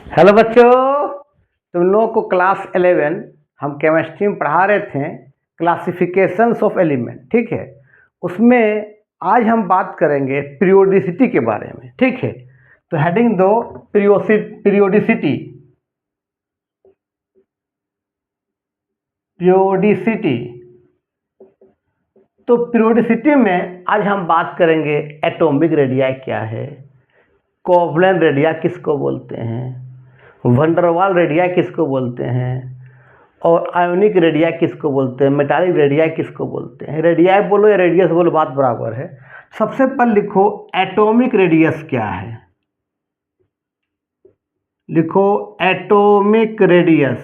Hello बच्चों, तुम लोगों को क्लास 11 हम केमिस्ट्री में पढ़ा रहे थे क्लासिफिकेशंस ऑफ एलिमेंट। ठीक है, उसमें आज हम बात करेंगे पीरियोडिसिटी के बारे में। ठीक है, तो हेडिंग दो पीरियोडिसिटी। पीरियोडिसिटी तो पीरियोडिसिटी में आज हम बात करेंगे एटॉमिक रेडियाई क्या है, कोवलेंट रेडियाई किसको बोलते हैं, वंडरवाल रेडियाई किसको बोलते हैं, और आयोनिक रेडियाई किसको बोलते हैं, मेटालिक रेडियाई किसको बोलते हैं। रेडियाई बोलो या रेडियस बोलो, बात बराबर है। सबसे पहले लिखो एटॉमिक रेडियस क्या है। लिखो एटॉमिक रेडियस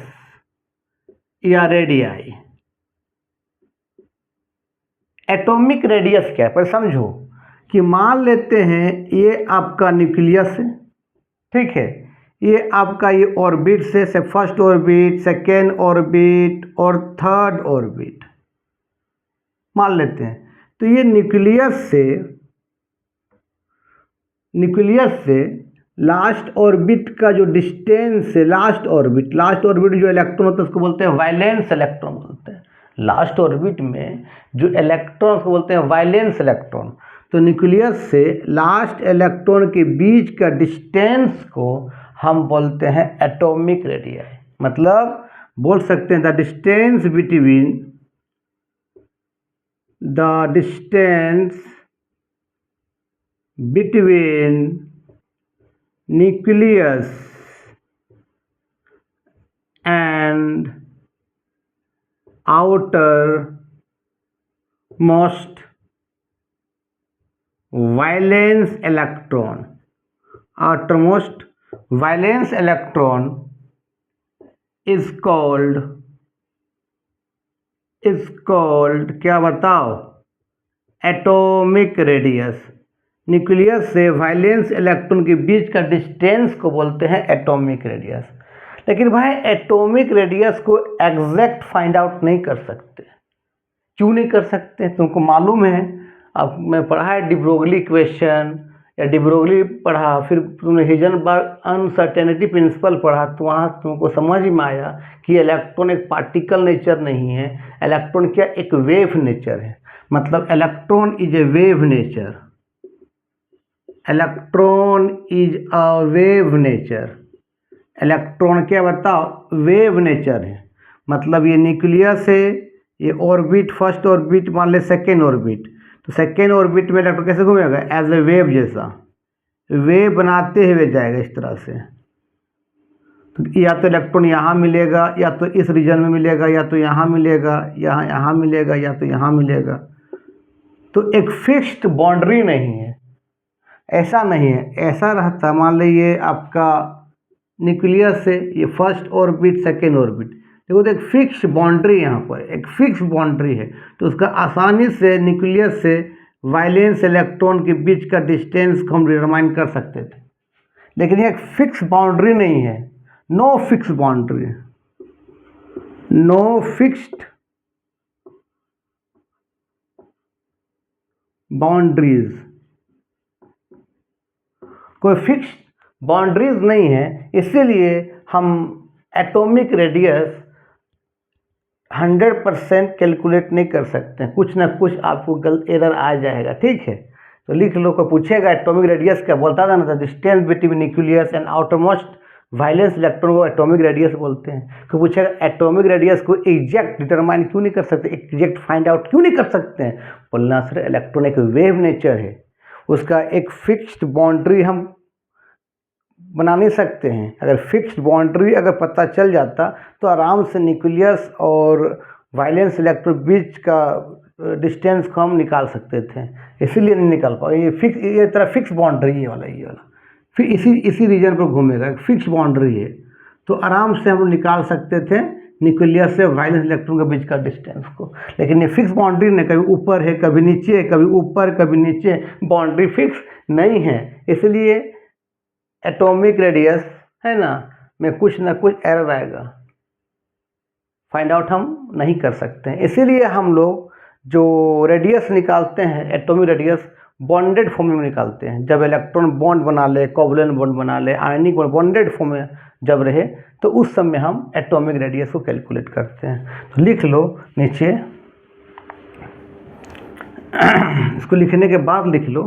या रेडियाई। एटॉमिक रेडियस क्या है पर समझो कि मान लेते हैं ये आपका न्यूक्लियस है। ठीक है, ये आपका ये ऑर्बिट से फर्स्ट ऑर्बिट, सेकेंड ऑर्बिट और थर्ड ऑर्बिट मान लेते हैं। तो ये न्यूक्लियस से लास्ट ऑर्बिट का जो डिस्टेंस है, लास्ट ऑर्बिट जो इलेक्ट्रॉन होता है उसको बोलते हैं वैलेंस इलेक्ट्रॉन बोलते हैं। लास्ट ऑर्बिट में जो इलेक्ट्रॉन को बोलते हैं वैलेंस इलेक्ट्रॉन। तो न्यूक्लियस से लास्ट इलेक्ट्रॉन के बीच का डिस्टेंस को हम बोलते हैं एटॉमिक रेडियाई। मतलब बोल सकते हैं the distance between nucleus and outermost valence electron is called क्या बताओ, एटॉमिक रेडियस। न्यूक्लियस से वैलेंस इलेक्ट्रॉन के बीच का डिस्टेंस को बोलते हैं एटॉमिक रेडियस। लेकिन भाई एटॉमिक रेडियस को एग्जैक्ट फाइंड आउट नहीं कर सकते। क्यों नहीं कर सकते? तुमको मालूम है, अब मैं पढ़ा है डिब्रोगली इक्वेशन या डिब्रोगली पढ़ा, फिर तुमने हिजनबर्ग अनसर्टेनिटी प्रिंसिपल पढ़ा, तो वहाँ तुमको समझ में आया कि इलेक्ट्रॉन एक पार्टिकल नेचर नहीं है। इलेक्ट्रॉन क्या, एक वेव नेचर है। मतलब electron is a wave nature. Electron is a wave nature. Electron क्या बताओ, वेव नेचर है। मतलब ये न्यूक्लियस है, ये ऑर्बिट, फर्स्ट ऑर्बिट मान ले सेकेंड ऑर्बिट, तो सेकेंड ऑर्बिट में इलेक्ट्रॉन कैसे घूमेगा, एज ए वेव जैसा, वेव बनाते हुए जाएगा इस तरह से। तो या तो इलेक्ट्रॉन यहाँ मिलेगा, या तो इस रीजन में मिलेगा, या तो यहाँ मिलेगा, यहाँ मिलेगा, या तो यहाँ मिलेगा। तो एक फिक्स्ड बाउंड्री नहीं है, ऐसा नहीं है। ऐसा रहता, मान लीजिए आपका न्यूक्लियस से ये फर्स्ट ऑर्बिट, सेकेंड ऑर्बिट, देखो तो एक फिक्स बाउंड्री, यहाँ पर एक फिक्स बाउंड्री है। तो उसका आसानी से न्यूक्लियस से वैलेंस इलेक्ट्रॉन के बीच का डिस्टेंस को हम डिटरमाइन कर सकते थे। लेकिन ये एक फिक्स बाउंड्री नहीं है, no fix boundary, no fixed boundaries, कोई फिक्स बाउंड्रीज नहीं है। इसीलिए हम एटॉमिक रेडियस 100% कैलकुलेट नहीं कर सकते हैं। कुछ ना कुछ आपको गलत एरर आ जाएगा। ठीक है, तो लिख लो। को पूछेगा एटॉमिक रेडियस क्या, बोलता था ना, था distance between nucleus and outermost valence electron को एटॉमिक रेडियस बोलते हैं। तो पूछेगा एटॉमिक रेडियस को एग्जैक्ट डिटरमाइन क्यों नहीं कर सकते, एग्जैक्ट फाइंड आउट क्यों नहीं कर सकते हैं। बोलना सर इलेक्ट्रॉन एक वेव नेचर है, उसका एक फिक्स्ड बाउंड्री हम बना नहीं सकते हैं। अगर फिक्स्ड बाउंड्री अगर पता चल जाता तो आराम से न्यूक्लियस और वैलेंस इलेक्ट्रॉन बीच का डिस्टेंस को हम निकाल सकते थे, इसीलिए नहीं निकाल पाए। ये तरह फिक्स बाउंड्री, ये वाला फिर इसी रीजन पर घूमेगा, फिक्स बाउंड्री है, तो आराम से हम निकाल सकते थे न्यूक्लियस से वैलेंस इलेक्ट्रॉन के बीच का डिस्टेंस को। लेकिन ये फिक्स बाउंड्री नहीं, कभी ऊपर है, कभी नीचे है, कभी ऊपर कभी नीचे, बाउंड्री फिक्स नहीं है। इसलिए एटॉमिक रेडियस है ना, में कुछ ना कुछ एरर आएगा, फाइंड आउट हम नहीं कर सकते हैं। इसीलिए हम लोग जो रेडियस निकालते हैं, एटॉमिक रेडियस, बॉन्डेड फॉर्म में निकालते हैं। जब इलेक्ट्रॉन बॉन्ड बना ले, कोवलेंट बॉन्ड बना ले, आयनिक बॉन्डेड फॉर्म में जब रहे तो उस समय हम एटॉमिक रेडियस को कैलकुलेट करते हैं। तो लिख लो नीचे, इसको लिखने के बाद लिख लो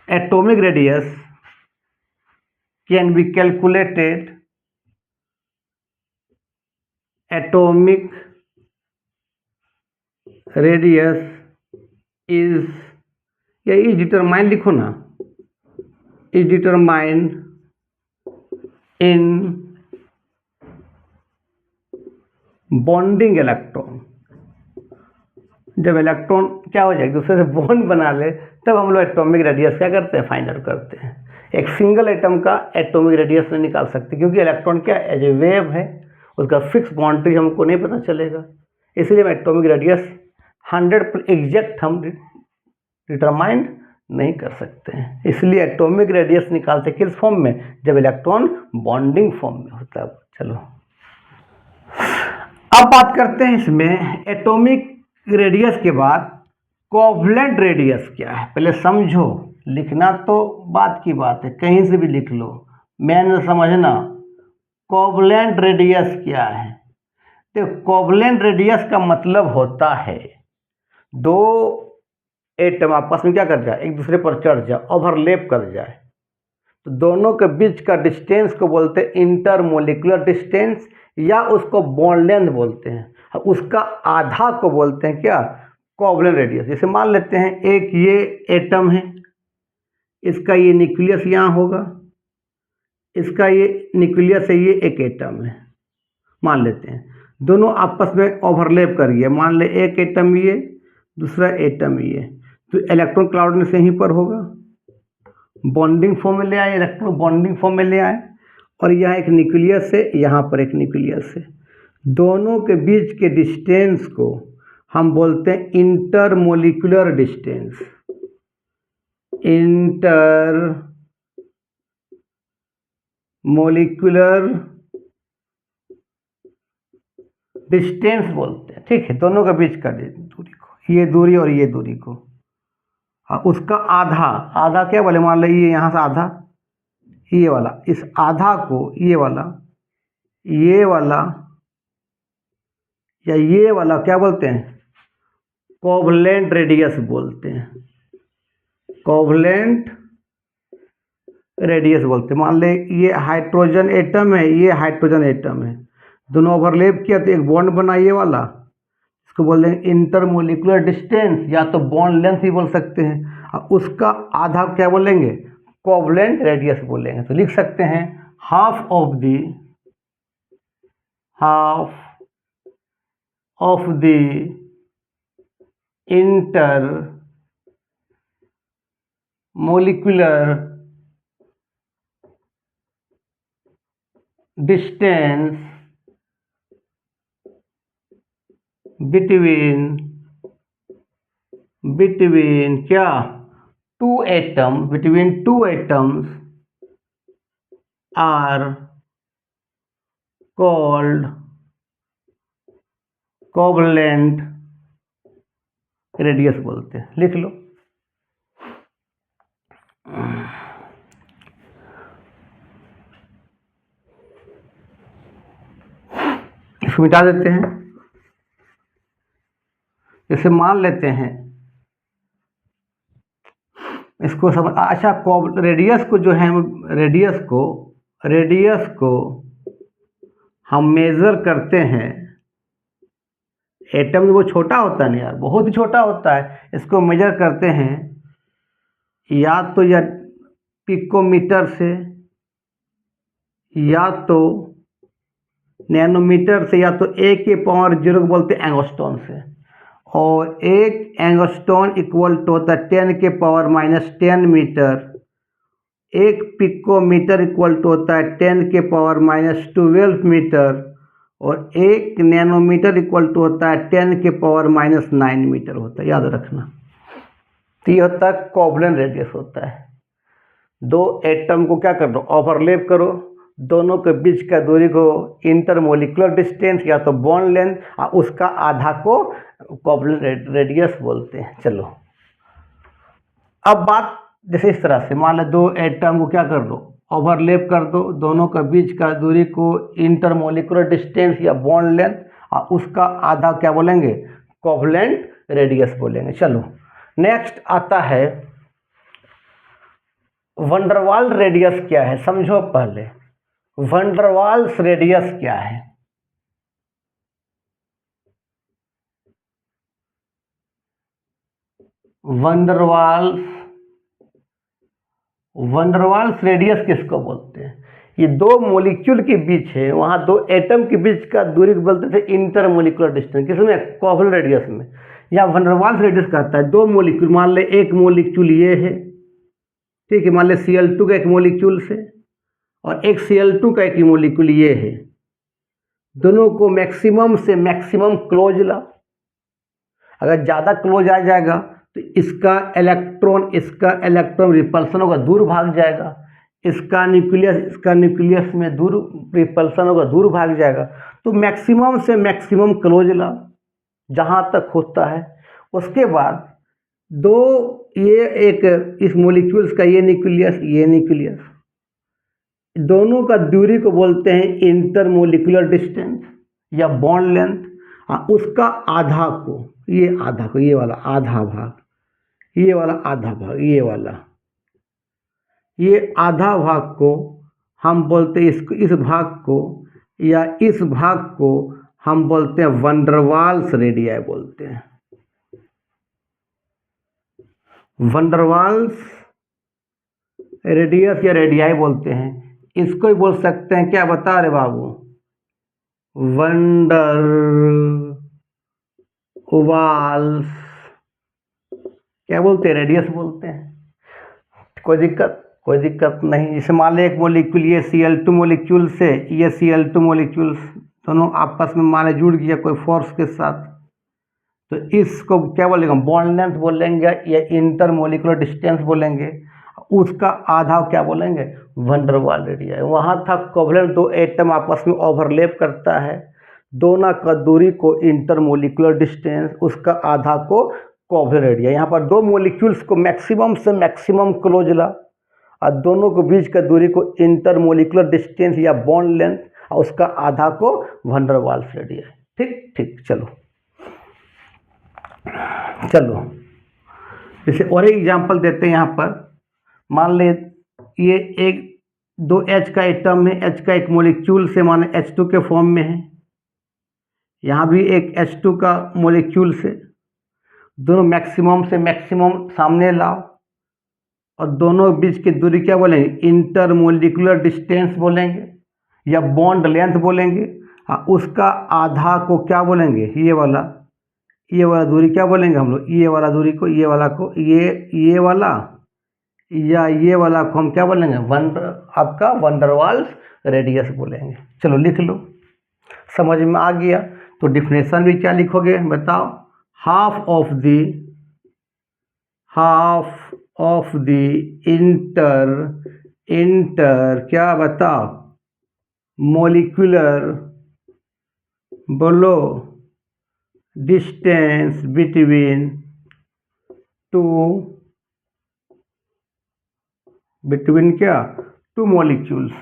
atomic radius can be calculated, atomic radius is, या इज डिटरमाइन लिखो ना, is determine in bonding electron. जब इलेक्ट्रॉन क्या हो जाएगा, दूसरे से बॉन्ड बना ले, तब हम लोग एटॉमिक रेडियस क्या करते हैं, फाइंड आउट करते हैं। एक सिंगल एटम का एटॉमिक रेडियस नहीं निकाल सकते, क्योंकि इलेक्ट्रॉन क्या एज ए वेव है, उसका फिक्स बाउंड्री हमको नहीं पता चलेगा, इसलिए हम एटॉमिक रेडियस 100 एग्जैक्ट हम डिटरमाइन नहीं कर सकते हैं। इसलिए एटॉमिक रेडियस निकालते किस फॉर्म में, जब इलेक्ट्रॉन बॉन्डिंग फॉर्म में होता है। चलो अब बात करते हैं इसमें एटॉमिक रेडियस के बाद कोवलेंट रेडियस क्या है। पहले समझो, लिखना तो बात की बात है, कहीं से भी लिख लो, मैंने समझना कोवलेंट रेडियस क्या है। तो कोवलेंट रेडियस का मतलब होता है दो एटम आपस में क्या कर जाए, एक दूसरे पर चढ़ जाए, ओवरलैप कर जाए, तो दोनों के बीच का डिस्टेंस को बोलते हैं इंटरमोलिकुलर डिस्टेंस, या उसको बॉन्ड लेंथ बोलते हैं। अब उसका आधा को बोलते हैं क्या, कोवलेंट रेडियस। जैसे मान लेते हैं एक ये एटम है, इसका ये न्यूक्लियस यहाँ होगा, इसका ये न्यूक्लियस है, ये एक एटम है, मान लेते हैं दोनों आपस में ओवरलैप कर गया, मान ले एक एटम ये, दूसरा एटम ये, तो इलेक्ट्रॉन क्लाउडनेस यहीं पर होगा, बॉन्डिंग फॉर्म में ले आए, इलेक्ट्रॉन बॉन्डिंग फॉर्म में ले आए, और यहाँ एक न्यूक्लियस है, यहाँ पर एक न्यूक्लियस है, दोनों के बीच के डिस्टेंस को हम बोलते हैं इंटरमोलिकुलर डिस्टेंस, इंटरमोलिकुलर डिस्टेंस बोलते हैं। ठीक है, दोनों के बीच का दूरी को, ये दूरी और ये दूरी को, उसका आधा, आधा क्या बोले, मान लो ये यहाँ से आधा, ये वाला, इस आधा को ये वाला या ये वाला क्या बोलते हैं, कोवलेंट रेडियस बोलते हैं, कोवलेंट रेडियस बोलते हैं। मान ले ये हाइड्रोजन एटम है, ये हाइड्रोजन एटम है, दोनों ओवरलैप किया तो एक बॉन्ड बना ये वाला, इसको बोल देंगे इंटरमोलिकुलर डिस्टेंस, या तो बॉन्ड लेंथ भी बोल सकते हैं, और उसका आधा क्या बोलेंगे, कोवलेंट रेडियस बोलेंगे। तो लिख सकते हैं half of the intermolecular distance between क्या, between two atoms are called covalent radius बोलते हैं। लिख लो, इसको मिटा देते हैं। जैसे मान लेते हैं इसको समझ, अच्छा रेडियस को जो है, रेडियस को हम मेजर करते हैं, एटम वो छोटा होता है ना यार, बहुत ही छोटा होता है, इसको मेजर करते हैं या तो या पिकोमीटर से, या तो नैनोमीटर से, या तो 1⁻0 को बोलते हैं एंगस्ट्रॉन से, और एक एंगस्ट्रॉन इक्वल टू होता है 10⁻⁻10 मीटर, एक पिकोमीटर इक्वल टू होता है 10⁻⁻12 मीटर, और एक नैनोमीटर इक्वल टू होता है 10⁻⁹ मीटर होता है, याद रखना। तो ये होता है कोवलेंट रेडियस होता है। दो एटम को क्या कर दो, ओवरलैप करो, दोनों के बीच का दूरी को इंटरमोलिकुलर डिस्टेंस या तो बॉन्ड लेंथ, और उसका आधा को कोवलेंट रेडियस बोलते हैं। चलो अब बात जैसे इस तरह से, मान लो दो एटम को क्या कर लो, ओवरलैप कर दो, दोनों का बीच का दूरी को इंटरमोलिकुलर डिस्टेंस या बॉन्ड लेंथ, और उसका आधा क्या बोलेंगे, कोवलेंट रेडियस बोलेंगे। चलो नेक्स्ट आता है वंडरवाल रेडियस क्या है, समझो पहले वंडरवाल्स रेडियस क्या है। वंडरवाल्स रेडियस किसको बोलते हैं, ये दो मॉलिक्यूल के बीच है, वहां दो एटम के बीच का दूरी को बोलते थे इंटरमोलिकुलर डिस्टेंस, किसमें, कोवलेंट रेडियस में। या वंडरवाल्स रेडियस कहता है दो मॉलिक्यूल, मान ले एक मॉलिक्यूल ये है, ठीक है, मान ले Cl2 का एक मॉलिक्यूल से और एक Cl2 का एक मॉलिक्यूल ये है, दोनों को मैक्सिमम से मैक्सिमम क्लोज ला। अगर ज़्यादा क्लोज आ जाएगा तो इसका इलेक्ट्रॉन रिपल्सन होगा, दूर भाग जाएगा, इसका न्यूक्लियस में दूर रिपल्सन होगा, दूर भाग जाएगा। तो मैक्सिमम से मैक्सिमम क्लोज ला जहाँ तक होता है। उसके बाद दो ये एक इस मॉलिक्यूल्स का ये न्यूक्लियस दोनों का दूरी को बोलते हैं इंटरमोलिकुलर डिस्टेंस या बॉन्ड लेंथ। उसका आधा को ये वाला आधा भाग, ये आधा भाग को हम बोलते हैं इस भाग को हम बोलते हैं वंडरवाल्स रेडियाई बोलते हैं। वंडरवाल्स रेडियस या रेडियाई बोलते हैं। इसको ही बोल सकते हैं, क्या बता रहे बाबू, वंडरवाल्स क्या बोलते हैं, रेडियस बोलते हैं। कोई दिक्कत नहीं। जैसे मान लो एक मॉलिक्यूल ये Cl2 मॉलिक्यूल से ये Cl2 मॉलिक्यूल्स दोनों आपस में माने जुड़ गया कोई फोर्स के साथ, तो इसको क्या बोलेंगे, बॉन्ड लेंथ बोलेंगे या इंटरमोलिकुलर डिस्टेंस बोलेंगे। उसका आधा क्या बोलेंगे, वंडरवाल रेडियस। वहाँ था कोवलेंट, दो एटम आपस में ओवरलैप करता है, दोनों का दूरी को इंटरमोलिकुलर डिस्टेंस, उसका आधा को कोवलेंट रेडियस। यहाँ पर दो मॉलिक्यूल्स को मैक्सिमम से मैक्सिमम क्लोज ला और दोनों के बीच का दूरी को इंटरमोलिकुलर डिस्टेंस या बॉन्ड लेंथ और उसका आधा को वंडरवाल्स रेडियस। ठीक, चलो जैसे और एक एग्जांपल देते हैं। यहाँ पर मान ले ये एक दो H का एटम है, H का एक मॉलिक्यूल से माने H2 के फॉर्म में है, यहाँ भी एक H2 का मॉलिक्यूल से, दोनों मैक्सिमम से मैक्सिमम सामने लाओ और दोनों बीच की दूरी क्या बोलेंगे, इंटरमोलिकुलर डिस्टेंस बोलेंगे या बॉन्ड लेंथ बोलेंगे। उसका आधा को क्या बोलेंगे, ये वाला दूरी क्या बोलेंगे हम लोग, ये वाला दूरी को, ये वाला को ये वाला या ये वाला को हम क्या बोलेंगे, आपका वंडरवाल्स रेडियस बोलेंगे। चलो लिख लो, समझ में आ गया। तो डिफिनेशन भी क्या लिखोगे बताओ, हाफ ऑफ द इंटर क्या बताओ, मोलिकुलर बोलो distance between two molecules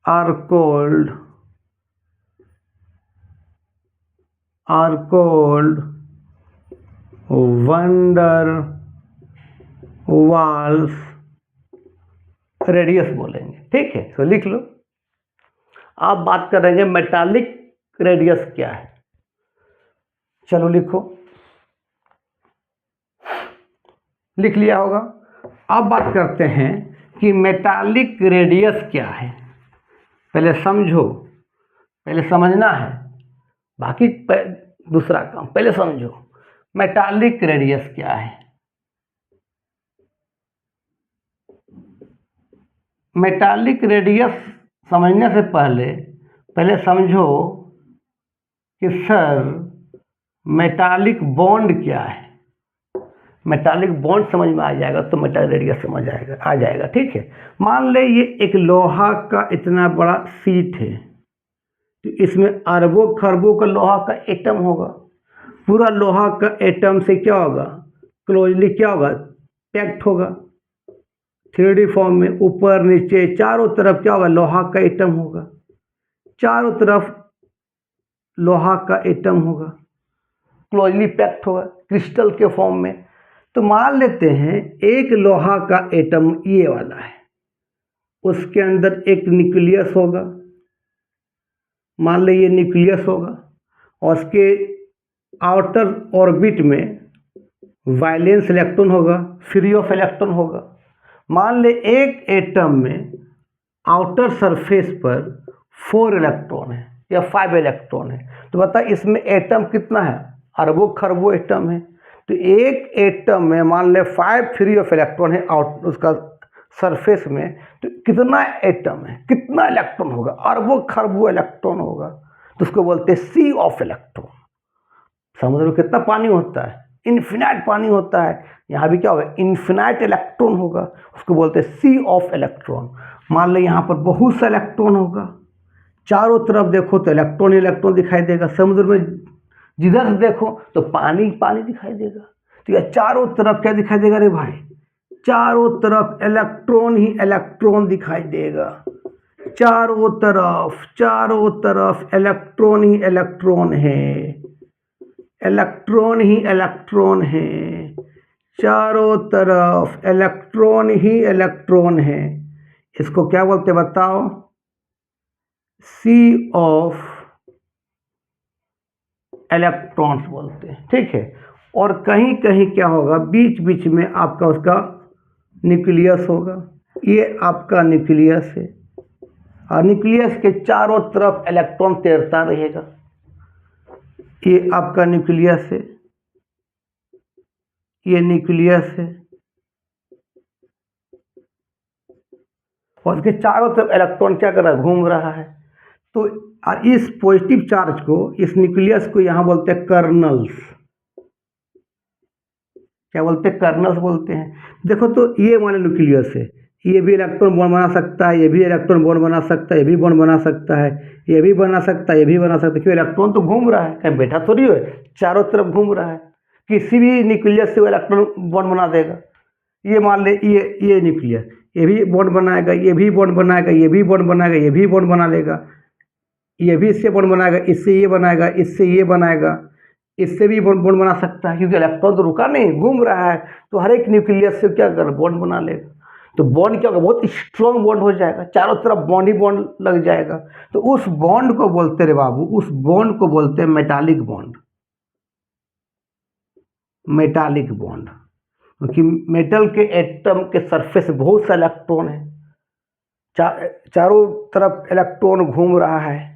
are called van der Waals radius बोलेंगे। ठीक है, तो लिख लो। आप बात करेंगे मेटालिक रेडियस क्या है, चलो लिखो, लिख लिया होगा। अब बात करते हैं कि मेटालिक रेडियस क्या है। पहले समझो, पहले समझना है, बाकी दूसरा काम। पहले समझो मेटालिक रेडियस क्या है। मेटालिक रेडियस समझने से पहले समझो कि सर मेटालिक बॉन्ड क्या है। मेटालिक बॉन्ड समझ में आ जाएगा तो मेटालिक रेडियस आ जाएगा। ठीक है, मान ले ये एक लोहा का इतना बड़ा शीट है, तो इसमें अरबों खरबों का लोहा का एटम होगा। पूरा लोहा का एटम से क्या होगा, क्लोजली क्या होगा, पैक्ड होगा। 3D फॉर्म में ऊपर नीचे चारों तरफ क्या होगा, लोहा का एटम होगा, चारों तरफ लोहा का एटम होगा, क्लोजली पैक्ड होगा क्रिस्टल के फॉर्म में। तो मान लेते हैं एक लोहा का एटम ये वाला है, उसके अंदर एक न्यूक्लियस होगा, मान लो ये न्यूक्लियस होगा, और उसके आउटर ऑर्बिट में वैलेंस इलेक्ट्रॉन होगा, फ्री ऑफ इलेक्ट्रॉन होगा। मान ले एक एटम में आउटर सरफेस पर 4 इलेक्ट्रॉन है या 5 इलेक्ट्रॉन है, तो बता इसमें एटम कितना है, अरबों खरबों एटम है। तो एक एटम में मान ले 5 फ्री ऑफ इलेक्ट्रॉन है आउट उसका सरफेस में, तो कितना एटम है, कितना इलेक्ट्रॉन होगा, अरबों खरबों इलेक्ट्रॉन होगा। तो उसको बोलते हैं सी ऑफ इलेक्ट्रॉन। समुद्र में कितना पानी होता है, इन्फिनाइट पानी होता है, यहाँ भी क्या होगा, इन्फिनाइट इलेक्ट्रॉन होगा, उसको बोलते हैं सी ऑफ इलेक्ट्रॉन। मान ले यहाँ पर बहुत सा इलेक्ट्रॉन होगा, चारों तरफ देखो तो इलेक्ट्रॉन ही इलेक्ट्रॉन दिखाई देगा, समुद्र में जिधर से देखो तो पानी पानी दिखाई देगा। तो यह चारों तरफ क्या दिखाई देगा रे भाई, चारों तरफ इलेक्ट्रॉन ही इलेक्ट्रॉन दिखाई देगा, चारों तरफ इलेक्ट्रॉन ही इलेक्ट्रॉन है, इलेक्ट्रॉन ही इलेक्ट्रॉन है, चारों तरफ इलेक्ट्रॉन ही इलेक्ट्रॉन है। इसको क्या बोलते बताओ, सी ऑफ इलेक्ट्रॉन्स बोलते हैं, ठीक है। और कहीं कहीं क्या होगा, बीच बीच में आपका उसका न्यूक्लियस होगा, ये आपका न्यूक्लियस है, और न्यूक्लियस के चारों तरफ इलेक्ट्रॉन तैरता रहेगा, ये आपका न्यूक्लियस है, ये न्यूक्लियस है, और इसके चारों तरफ इलेक्ट्रॉन क्या कर रहा है, घूम रहा है। तो और इस पॉजिटिव चार्ज को, इस न्यूक्लियस को यहाँ बोलते हैं कर्नल्स, क्या बोलते हैं, कर्नल्स बोलते हैं। देखो तो ये हमारा न्यूक्लियस है, ये भी इलेक्ट्रॉन बॉन्ड बना सकता है, ये भी इलेक्ट्रॉन बॉन्ड बना सकता है, ये भी बॉन्ड बना सकता है, ये भी बना सकता है, ये भी बना सकता है, क्यों, इलेक्ट्रॉन तो घूम रहा है, कहीं बैठा थोड़ी है, चारों तरफ घूम रहा है, किसी भी न्यूक्लियस से वो इलेक्ट्रॉन बॉन्ड बना देगा। ये मान ले ये न्यूक्लियस, ये भी बॉन्ड बनाएगा, ये भी बॉन्ड बनाएगा, ये भी बॉन्ड बनाएगा, ये भी बॉन्ड बना लेगा, ये भी इससे बॉन्ड बनाएगा, इससे ये बनाएगा, इससे ये बनाएगा, इससे भी बॉन्ड बना सकता है, क्योंकि इलेक्ट्रॉन तो रुका नहीं, घूम रहा है, तो हर एक न्यूक्लियस से क्या कर बॉन्ड बना लेगा। तो बॉन्ड क्या होगा, बहुत स्ट्रॉन्ग बॉन्ड हो जाएगा, चारों तरफ बॉन्ड ही बॉन्ड लग जाएगा। तो उस बॉन्ड को बोलते रे बाबू, उस बॉन्ड को बोलते हैं मेटालिक बॉन्ड, मेटालिक बॉन्ड, क्योंकि मेटल के एटम के सरफेस बहुत सा इलेक्ट्रॉन है, चारों तरफ इलेक्ट्रॉन घूम रहा है,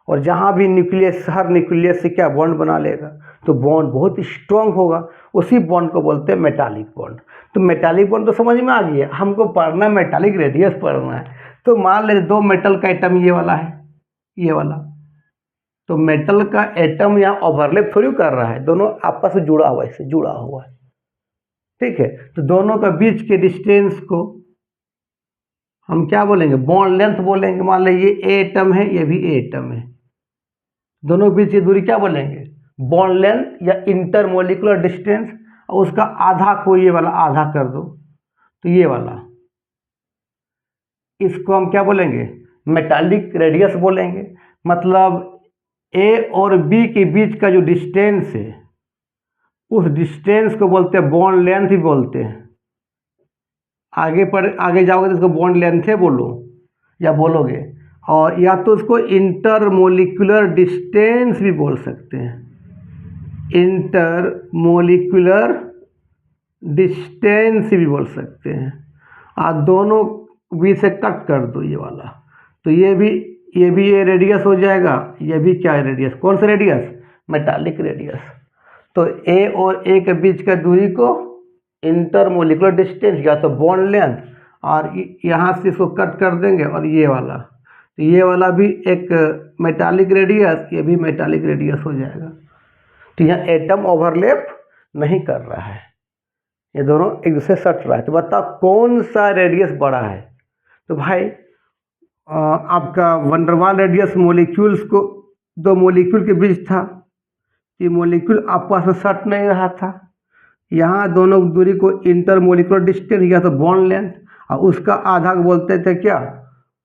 और जहाँ भी न्यूक्लियस, हर न्यूक्लियस से क्या बॉन्ड बना लेगा, तो बॉन्ड बहुत स्ट्रॉन्ग होगा, उसी बॉन्ड को बोलते हैं मेटालिक बॉन्ड। तो मेटालिक बॉन्ड तो समझ में आ गया, हमको पढ़ना मेटालिक रेडियस पढ़ना है। तो मान ले 2 मेटल का एटम ये वाला है, ये वाला, तो मेटल का एटम यहाँ ओवरलैप थोड़ी कर रहा है, दोनों आपस में जुड़ा हुआ है, इससे जुड़ा हुआ है, ठीक है। तो दोनों का बीच के डिस्टेंस को हम क्या बोलेंगे, बॉन्ड लेंथ बोलेंगे। मान लो ये एटम है, ये भी एटम है, दोनों के बीच की दूरी क्या बोलेंगे, बॉन्ड लेंथ या इंटरमोलिकुलर डिस्टेंस। और उसका आधा को ये वाला आधा कर दो, तो ये वाला, इसको हम क्या बोलेंगे, मेटालिक रेडियस बोलेंगे। मतलब ए और बी के बीच का जो डिस्टेंस है, उस डिस्टेंस को बोलते हैं बॉन्ड लेंथ ही बोलते हैं। आगे जाओगे तो इसको बॉन्ड लेंथ है बोलो या बोलोगे, और या तो उसको इंटरमोलिकुलर डिस्टेंस भी बोल सकते हैं, इंटरमोलिकुलर डिस्टेंस भी बोल सकते हैं। आप दोनों बीच से कट कर दो ये वाला, तो ये भी रेडियस हो जाएगा, ये भी क्या है रेडियस, कौन सा रेडियस, मेटालिक रेडियस। तो ए और ए के बीच का दूरी को इंटरमोलिकुलर डिस्टेंस या तो बॉन्ड लेंथ, और यहाँ से इसको कट कर देंगे, और ये वाला, तो ये वाला भी एक मेटालिक रेडियस, ये भी मेटालिक रेडियस हो जाएगा। तो यहाँ एटम ओवरलैप नहीं कर रहा है, ये दोनों एक दूसरे से सट रहा है। तो बताओ कौन सा रेडियस बड़ा है। तो भाई आपका वंडरवाल रेडियस मॉलिक्यूल्स को, 2 मॉलिक्यूल के बीच था, ये मॉलिक्यूल आपस में सट नहीं रहा था, यहाँ दोनों दूरी को इंटरमोलिकुलर डिस्टेंस या तो बॉन्ड लेंथ, और उसका आधा को बोलते थे क्या,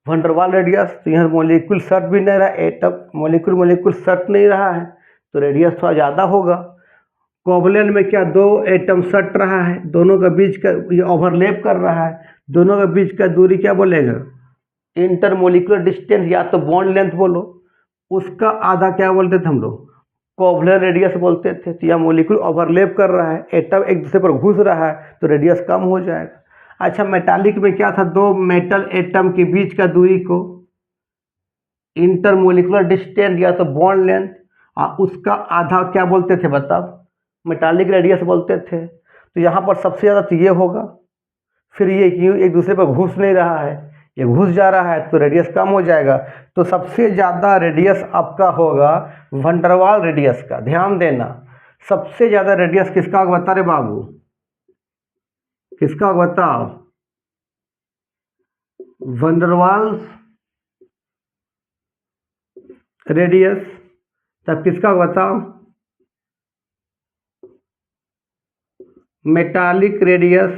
वंडरवाल रेडियस। तो यहाँ मोलिक्यूल सट भी नहीं रहा, एटम मोलिक्यूल सट नहीं रहा है, तो रेडियस थोड़ा ज़्यादा होगा। कोवलेंट में क्या, दो एटम सट रहा है, दोनों के बीच का ये ओवरलैप कर रहा है, दोनों के बीच का दूरी क्या बोलेगा, इंटरमोलिकुलर डिस्टेंस या तो बॉन्ड लेंथ बोलो, उसका आधा क्या बोलते थे हम लोग, कोवलेंट रेडियस बोलते थे। तो यह मोलिक्यूल ओवरलैप कर रहा है, एटम एक दूसरे पर घुस रहा है, तो रेडियस कम हो जाएगा। अच्छा, मेटालिक में क्या था, दो मेटल एटम के बीच का दूरी को इंटरमोलिकुलर डिस्टेंस या तो बॉन्ड लेंथ, और उसका आधा क्या बोलते थे बताओ, मेटालिक रेडियस बोलते थे। तो यहाँ पर सबसे ज़्यादा तो ये होगा, फिर ये क्यों एक दूसरे पर घुस नहीं रहा है, ये घुस जा रहा है, तो रेडियस कम हो जाएगा। तो सबसे ज़्यादा रेडियस आपका होगा वंडरवाल रेडियस का। ध्यान देना, सबसे ज़्यादा रेडियस किसका होगा बता रे बाबू, किसका होगा बताओ, वंडरवाल रेडियस। तब किसका होगा बताओ, मेटालिक रेडियस।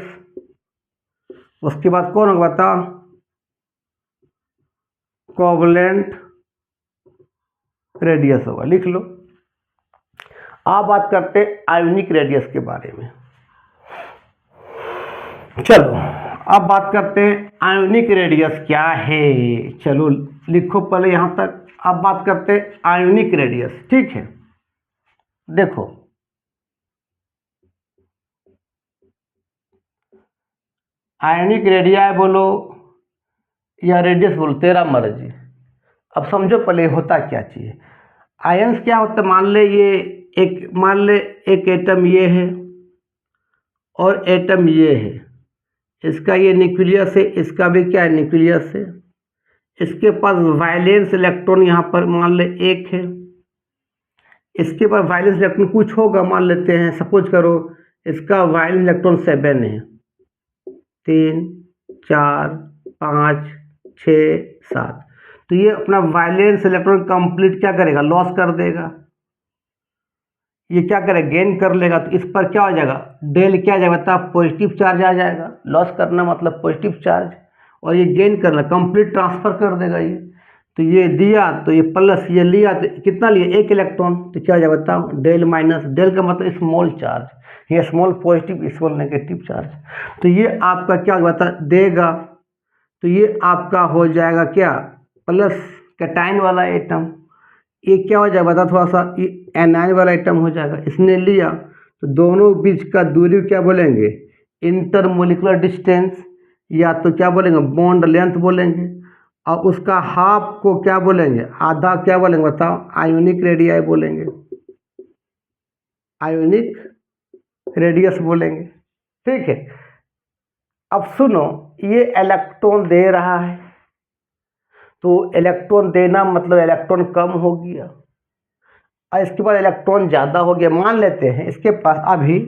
उसके बाद कौन होगा बताओ, कोवलेंट रेडियस होगा। लिख लो। आप बात करते हैं आयोनिक रेडियस के बारे में। चलो अब बात करते हैं आयोनिक रेडियस क्या है। चलो लिखो पहले यहां तक। अब बात करते हैं आयोनिक रेडियस, ठीक है। देखो आयोनिक रेडिया बोलो या रेडियस बोलो, तेरा मर्जी। अब समझो पहले होता क्या चाहिए। आयंस क्या होता है, मान ले एक एटम ये है और एटम ये है, इसका ये न्यूक्लियस है, इसका भी क्या है, न्यूक्लियस है। इसके पास वायलेंस इलेक्ट्रॉन यहाँ पर मान ले एक है, इसके पास वायलेंस इलेक्ट्रॉन कुछ होगा, मान लेते हैं सपोज करो इसका वायलेंस इलेक्ट्रॉन 7 है, 3 4 5 6 7। तो ये अपना वायलेंस इलेक्ट्रॉन कंप्लीट क्या करेगा, लॉस कर देगा। ये क्या करेगा, गेन कर लेगा। तो इस पर क्या हो जाएगा, डेल क्या आ जाएगा बता, पॉजिटिव चार्ज आ जाएगा। लॉस करना मतलब पॉजिटिव चार्ज, और ये गेन करना कंप्लीट ट्रांसफर कर देगा ये। तो ये दिया तो ये प्लस, ये लिया तो कितना लिया, एक इलेक्ट्रॉन। तो क्या हो जाएगा बताओ, डेल माइनस, डेल का मतलब स्मॉल चार्ज, ये small positive small negative charge. तो ये आपका क्या बता देगा, तो ये आपका हो जाएगा क्या, प्लस कैटायन वाला एटम। ये क्या हो जाएगा बता, थोड़ा सा ये एनायन वाला आइटम हो जाएगा। इसने लिया तो दोनों बीच का दूरी क्या बोलेंगे, इंटरमोलिकुलर डिस्टेंस, या तो क्या बोलेंगे बॉन्ड लेंथ बोलेंगे। और उसका हाफ को क्या बोलेंगे, आधा क्या बोलेंगे बताओ, आयोनिक रेडियाई बोलेंगे, आयोनिक रेडियस बोलेंगे, ठीक है। अब सुनो, ये इलेक्ट्रॉन दे रहा है, तो इलेक्ट्रॉन देना मतलब इलेक्ट्रॉन कम हो गया, और इसके बाद इलेक्ट्रॉन ज़्यादा हो गया। मान लेते हैं इसके पास अभी,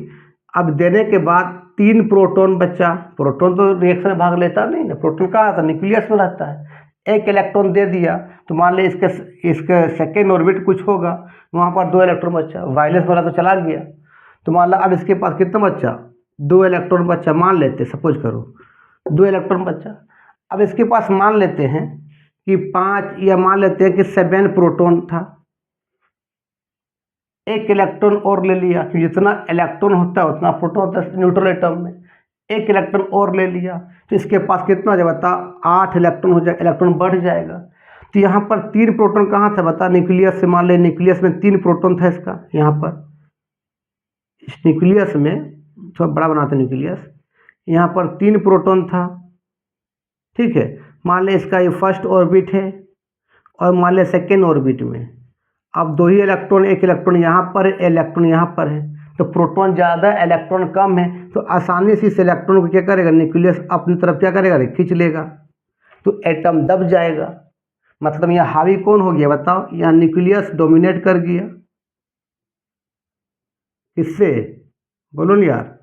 अब देने के बाद 3 प्रोटॉन बचा। प्रोटॉन तो रिएक्शन में भाग लेता नहीं ना, प्रोटॉन कहाँ था, न्यूक्लियस में रहता है। एक इलेक्ट्रॉन दे दिया तो मान ले इसके सेकेंड ऑर्बिट कुछ होगा, वहाँ पर 2 इलेक्ट्रॉन बचा, वायलेंस वाला तो चला गया। तो मान लो अब इसके पास कितना बचा, 2 इलेक्ट्रॉन बचा, मान लेते सपोज करो 2 इलेक्ट्रॉन बचा। अब इसके पास मान लेते हैं कि 5 या मान लेते हैं कि 7 प्रोटॉन था, एक इलेक्ट्रॉन और ले लिया, कि जितना इलेक्ट्रॉन होता है उतना प्रोटॉन होता है न्यूट्रल एटम में। एक इलेक्ट्रॉन और ले लिया तो इसके पास कितना हो जाएगा बता, 8 इलेक्ट्रॉन हो जाएगा, इलेक्ट्रॉन बढ़ जाएगा। तो यहाँ पर 3 प्रोटॉन कहाँ था बता, न्यूक्लियस से। मान ले न्यूक्लियस में 3 प्रोटॉन था इसका, यहाँ पर इस न्यूक्लियस में थोड़ा बड़ा बनाते न्यूक्लियस, यहाँ पर 3 प्रोटॉन था, ठीक है। मान ले इसका ये फर्स्ट ऑर्बिट है, और मान ले सेकेंड ऑर्बिट में अब 2 ही इलेक्ट्रॉन, एक इलेक्ट्रॉन यहाँ पर है, इलेक्ट्रॉन यहाँ पर है। तो प्रोटॉन ज़्यादा इलेक्ट्रॉन कम है, तो आसानी से इस इलेक्ट्रॉन को क्या करेगा, न्यूक्लियस अपनी तरफ क्या करेगा, खींच लेगा, तो एटम दब जाएगा। मतलब यहाँ हावी कौन हो गया बताओ, यहाँ न्यूक्लियस डोमिनेट कर गया, किससे बोलो ना यार,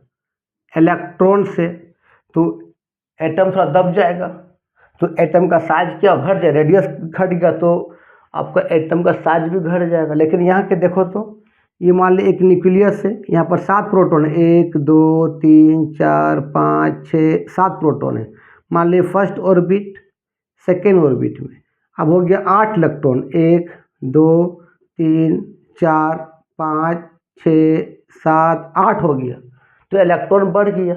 इलेक्ट्रॉन से। तो एटम थोड़ा दब जाएगा, तो एटम का साइज क्या घट जाए, रेडियस घट गया, तो आपका एटम का साइज भी घट जाएगा। लेकिन यहाँ के देखो तो ये मान ली एक न्यूक्लियस है, यहाँ पर 7 प्रोटॉन है, 1 2 3 4 5 6 7 प्रोटॉन है। मान लीजिए फर्स्ट ऑर्बिट सेकेंड ऑर्बिट में। अब हो गया 8 इलेक्ट्रॉन, 1 2 3 4 5 6 7 8 हो गया। तो इलेक्ट्रॉन बढ़ गया,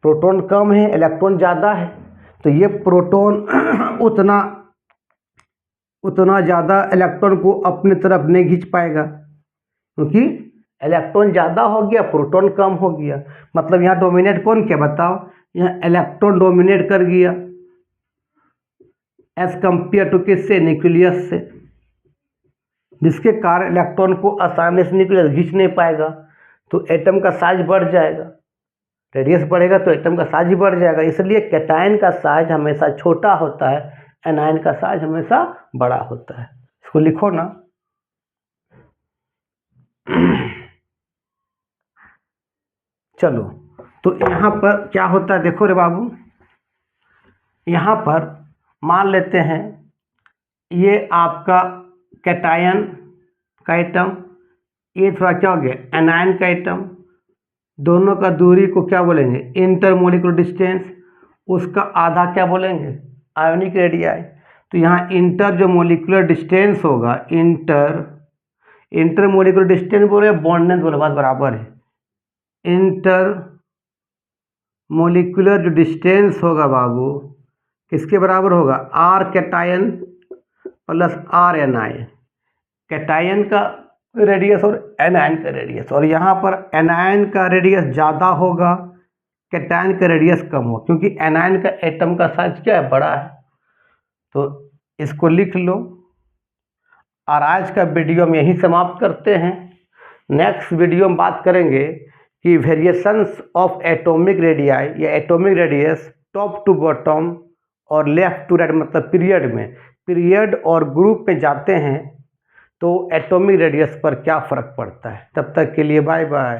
प्रोटॉन कम है इलेक्ट्रॉन ज़्यादा है, तो ये प्रोटॉन उतना ज़्यादा इलेक्ट्रॉन को अपने तरफ नहीं खींच पाएगा, क्योंकि इलेक्ट्रॉन ज़्यादा हो गया प्रोटॉन कम हो गया। मतलब यहाँ डोमिनेट कौन किया बताओ, यहाँ इलेक्ट्रॉन डोमिनेट कर गया एज कंपेयर टू किससे, न्यूक्लियस से, जिसके कारण इलेक्ट्रॉन को आसानी से न्यूक्लियस खींच नहीं पाएगा। तो एटम का साइज बढ़ जाएगा, रेडियस बढ़ेगा तो एटम का साइज ही बढ़ जाएगा। इसलिए कैटायन का साइज हमेशा छोटा होता है, एनायन का साइज हमेशा बड़ा होता है। इसको लिखो ना। चलो, तो यहाँ पर क्या होता है देखो रे बाबू, यहाँ पर मान लेते हैं ये आपका कैटायन का एटम, ये थोड़ा क्या हो गया एनायन का एटम, दोनों का दूरी को क्या बोलेंगे, इंटरमोलिकुलर डिस्टेंस, उसका आधा क्या बोलेंगे, आयोनिक रेडियाई। तो यहाँ इंटर जो मोलिकुलर डिस्टेंस होगा, इंटरमोलिकुलर डिस्टेंस बोले बॉन्ड लेंथ बोले, बात बराबर है। इंटर मोलिकुलर जो डिस्टेंस होगा बाबू किसके बराबर होगा, R cation plus R anion, cation का रेडियस और एनायन का रेडियस। और यहाँ पर एनायन का रेडियस ज़्यादा होगा, कैटायन का रेडियस कम होगा, क्योंकि एनायन का एटम का साइज क्या है, बड़ा है। तो इसको लिख लो। और आज का वीडियो हम यहीं समाप्त करते हैं। नेक्स्ट वीडियो में बात करेंगे कि वेरिएशंस ऑफ एटॉमिक रेडियाई या atomic radius top to bottom और लेफ्ट टू राइट, मतलब पीरियड में, पीरियड और ग्रुप में जाते हैं तो एटॉमिक रेडियस पर क्या फ़र्क पड़ता है। तब तक के लिए बाय बाय।